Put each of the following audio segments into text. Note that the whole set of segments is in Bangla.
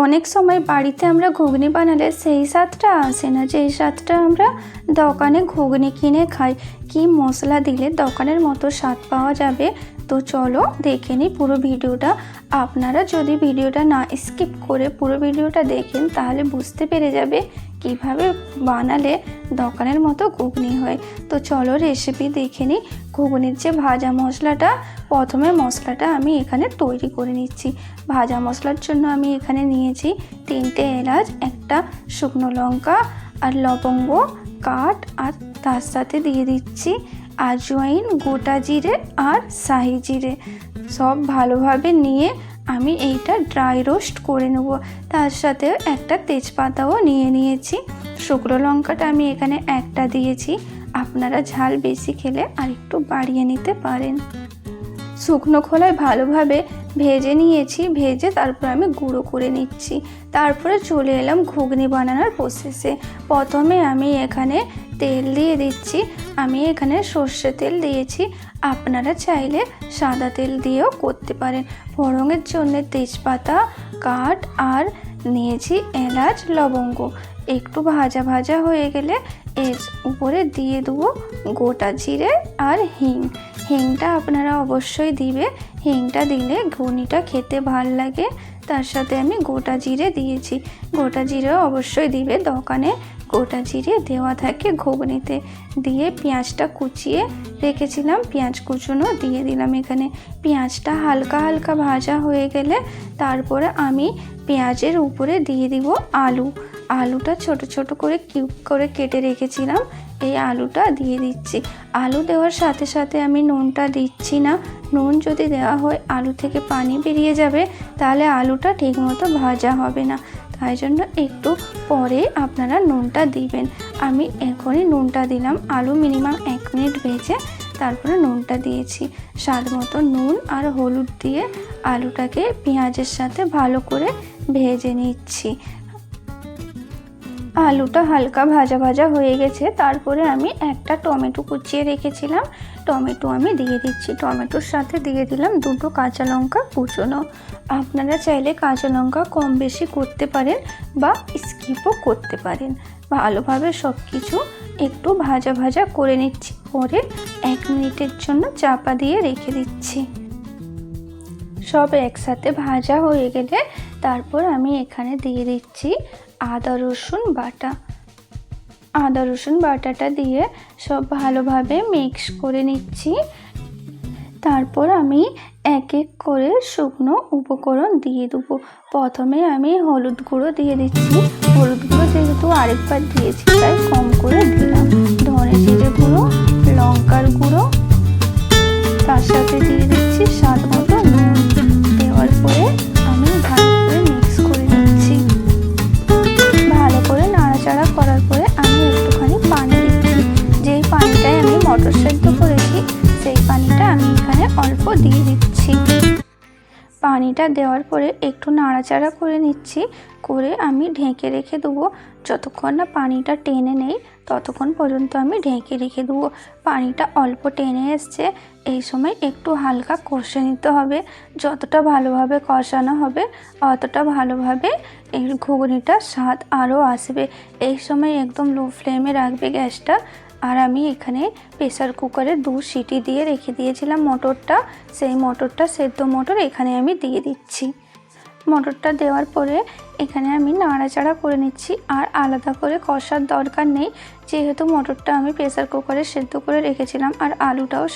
অনেক সময় বাড়িতে আমরা ঘুগনি বানালে সেই স্বাদটা আসে না, যেই স্বাদটা আমরা দোকানে ঘুগনি কিনে খাই। কি মশলা দিলে দোকানের মতো স্বাদ পাওয়া যাবে? তো চলো দেখে নিই পুরো ভিডিওটা। আপনারা যদি ভিডিওটা না স্কিপ করে পুরো ভিডিওটা দেখেন তাহলে বুঝতে পেরে যাবে কিভাবে বানালে দোকানের মতো ঘুগনি হয়। তো চলো রেসিপি দেখে নিই। ঘুগনির যে ভাজা মশলাটা, প্রথমে মশলাটা আমি এখানে তৈরি করে নিচ্ছি। ভাজা মশলার জন্য আমি এখানে নিয়েছি 3টে এলাচ, একটা শুকনো লঙ্কা আর লবঙ্গ কাঠ, আর তার সাথে দিয়ে দিচ্ছি আজওয়াইন, গোটা জিরে আর শাহি জিরে। সব ভালোভাবে নিয়ে আমি এইটা ড্রাই রোস্ট করে নেব। তার সাথে একটা তেজপাতাও নিয়ে নিয়েছি। শুকনো লঙ্কাটা আমি এখানে একটা দিয়েছি, আপনারা ঝাল বেশি খেলে আর একটু বাড়িয়ে নিতে পারেন। শুকনো খোলায় ভালোভাবে ভেজে নিয়েছি, ভেজে তারপর আমি গুঁড়ো করে নিচ্ছি। তারপরে চলে এলাম ঘুগনি বানানোর প্রসেসে। প্রথমে আমি এখানে তেল দিয়ে দিচ্ছি। আমি এখানে সর্ষে তেল দিয়েছি, আপনারা চাইলে সাদা তেল দিয়েও করতে পারেন। ফোড়নের জন্য তেজপাতা, কাঠ আর নিয়েছি এলাচ, লবঙ্গ। একটু ভাজা ভাজা হয়ে গেলে এর উপরে দিয়ে দেবো গোটা জিরে আর হিং। হিংটা আপনারা অবশ্যই দিবে, হিংটা দিলে ঘুগনিটা খেতে ভাল লাগে। তার সাথে আমি গোটা জিরে দিয়েছি, গোটা জিরেও অবশ্যই দিবে, দোকানে গোটা জিরে দেওয়া থাকে ঘুগনিতে। দিয়ে পেঁয়াজটা কুচিয়ে রেখেছিলাম, পেঁয়াজ কুচুনো দিয়ে দিলাম এখানে। পেঁয়াজটা হালকা হালকা ভাজা হয়ে গেলে তারপরে আমি পেঁয়াজের উপরে দিয়ে দিব আলু। আলুটা ছোট ছোট করে কিউব করে কেটে রেখেছিলাম, এই আলুটা দিয়ে দিচ্ছি। আলু দেওয়ার সাথে সাথে আমি নুনটা দিচ্ছি না। নুন যদি দেওয়া হয় আলু থেকে পানি বেরিয়ে যাবে, তাহলে আলুটা ঠিকমতো ভাজা হবে না। তাই জন্য একটু পরে আপনারা নুনটা দিবেন। আমি এখনই নুনটা দিলাম। আলু মিনিমাম 1 মিনিট ভেজে তারপরে নুনটা দিয়েছি। স্বাদ মতো নুন আর হলুদ দিয়ে আলুটাকে পেঁয়াজের সাথে ভালো করে ভেজে নিচ্ছি। আলুটা হালকা ভাজা ভাজা হয়ে গেছে, তারপরে আমি একটা টমেটো কুচিয়ে রেখেছিলাম, টমেটো আমি দিয়ে দিচ্ছি। টমেটোর সাথে দিয়ে দিলাম 2টো কাঁচা লঙ্কা কুচোনো। আপনারা চাইলে কাঁচা লঙ্কা কম বেশি করতে পারেন বা স্কিপও করতে পারেন। ভালোভাবে সব কিছু একটু ভাজা ভাজা করে নিচ্ছি, পরে 1 মিনিটের জন্য চাপা দিয়ে রেখে দিচ্ছি। সব একসাথে ভাজা হয়ে গেলে তারপর আমি এখানে দিয়ে দিচ্ছি আদা রসুন বাটা। আদা রসুন বাটাটা দিয়ে সব ভালোভাবে মিক্স করে নিচ্ছি। তারপর আমি এক এক করে শুকনো উপকরণ দিয়ে দেবো। প্রথমে আমি হলুদ গুঁড়ো দিয়ে দিচ্ছি। হলুদ গুঁড়ো যেহেতু আরেকবার দিয়েছি তাই কম করে দিলাম। ধনে জিরে গুঁড়ো, লঙ্কার গুঁড়ো, তার সাথে দিয়ে দিচ্ছি স্বাদ মতো নুন। দেওয়ার পরে আমি ভালো করে মিক্স করে নিচ্ছি। ভালো করে নাড়াচাড়া করার পরে আমি একটুখানি পানি দিচ্ছি। যেই পানিটায় আমি মটর সেদ্ধ করেছি সেই পানিটা আমি এখানে অল্প দিয়ে দিচ্ছি। পানিটা দেওয়ার পরে একটু নাড়াচাড়া করে নিচ্ছি, করে আমি ঢেকে রেখে দেবো। যতক্ষণ না পানিটা টেনে নেই ততক্ষণ পর্যন্ত আমি ঢেকে রেখে দেবো। পানিটা অল্প টেনে এসছে, এই সময় একটু হালকা কষে নিতে হবে। যতটা ভালোভাবে কষানো হবে অতটা ভালোভাবে এই ঘুগনিটার স্বাদ আরও আসবে। এই সময় একদম লো ফ্লেমে রাখবে গ্যাসটা। আর আমি এখানে প্রেসার কুকারে 2 সিটি দিয়ে রেখে দিয়েছিলাম মটরটা, সেই মটরটা সেদ্ধ মটর এখানে আমি দিয়ে দিচ্ছি। মটরটা দেওয়ার পরে এখানে আমি নাড়াচাড়া করে নিচ্ছি। আর আলাদা করে কষার দরকার নেই, যেহেতু মটরটা আমি প্রেসার কুকারে সেদ্ধ করে রেখেছিলাম আর আলুটাও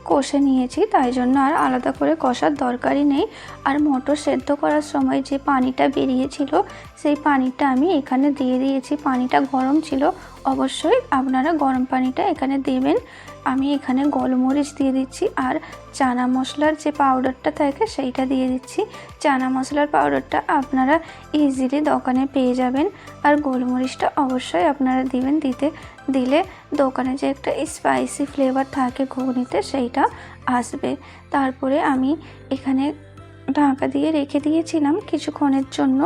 কষে নিয়েছি, তাই জন্য আর আলাদা করে কষার দরকারই নেই। আর মটর সেদ্ধ করার সময় যে পানিটা বেরিয়েছিল সেই পানিটা আমি এখানে দিয়ে দিয়েছি। পানিটা গরম ছিল, অবশ্যই আপনারা গরম পানিটা এখানে দেবেন। আমি এখানে গোলমরিচ দিয়ে দিচ্ছি আর চানা মশলার যে পাউডারটা থাকে সেইটা দিয়ে দিচ্ছি। চানা মশলার পাউডারটা আপনারা ইজিলি দোকানে পেয়ে যাবেন, আর গোলমরিচটা অবশ্যই আপনারা দিবেন। দিলে দোকানে যে একটা স্পাইসি ফ্লেভার থাকে ঘুগনিতে সেইটা আসবে। তারপরে আমি এখানে ঢাকা দিয়ে রেখে দিয়েছিলাম কিছুক্ষণের জন্য,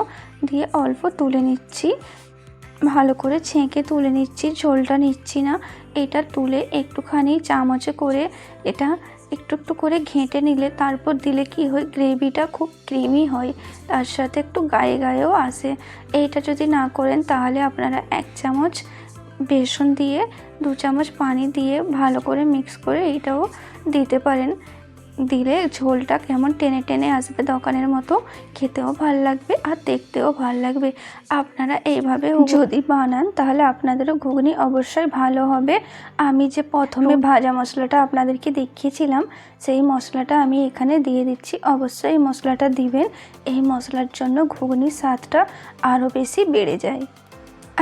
দিয়ে অল্প তুলে নিচ্ছি। ভালো করে ছেঁকে তুলে নিচ্ছি, ঝোলটা নিচ্ছি না। এটা তুলে একটুখানি চামচে করে এটা একটু একটু করে ঘেঁটে নিলে তারপর দিলে কি হয়, গ্রেভিটা খুব ক্রিমি হয়, তার সাথে একটু গায়ে গায়েও আসে। এইটা যদি না করেন তাহলে আপনারা 1 চামচ বেসন দিয়ে 2 চামচ পানি দিয়ে ভালো করে মিক্স করে এইটাও দিতে পারেন। দিলে ঝোলটা কেমন টেনে টেনে আসবে, দোকানের মতো, খেতেও ভাল লাগবে আর দেখতেও ভাল লাগবে। আপনারা এইভাবে যদি বানান তাহলে আপনাদেরও ঘুগনি অবশ্যই ভালো হবে। আমি যে প্রথমে ভাজা মশলাটা আপনাদেরকে দেখিয়েছিলাম সেই মশলাটা আমি এখানে দিয়ে দিচ্ছি। অবশ্যই এই মশলাটা দিবেন, এই মশলার জন্য ঘুগনির স্বাদটা আরও বেশি বেড়ে যায়।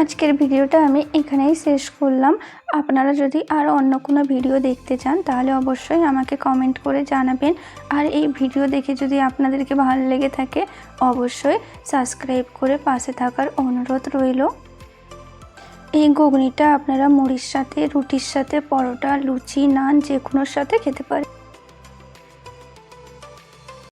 আজকের ভিডিওটা আমি এখানেই শেষ করলাম। আপনারা যদি আরও অন্য কোনো ভিডিও দেখতে চান তাহলে অবশ্যই আমাকে কমেন্ট করে জানাবেন। আর এই ভিডিও দেখে যদি আপনাদেরকে ভালো লেগে থাকে অবশ্যই সাবস্ক্রাইব করে পাশে থাকার অনুরোধ রইল। এই ঘুগনিটা আপনারা মুড়ির সাথে, রুটির সাথে, পরোটা, লুচি, নান যে কোনোর সাথে খেতে পারেন।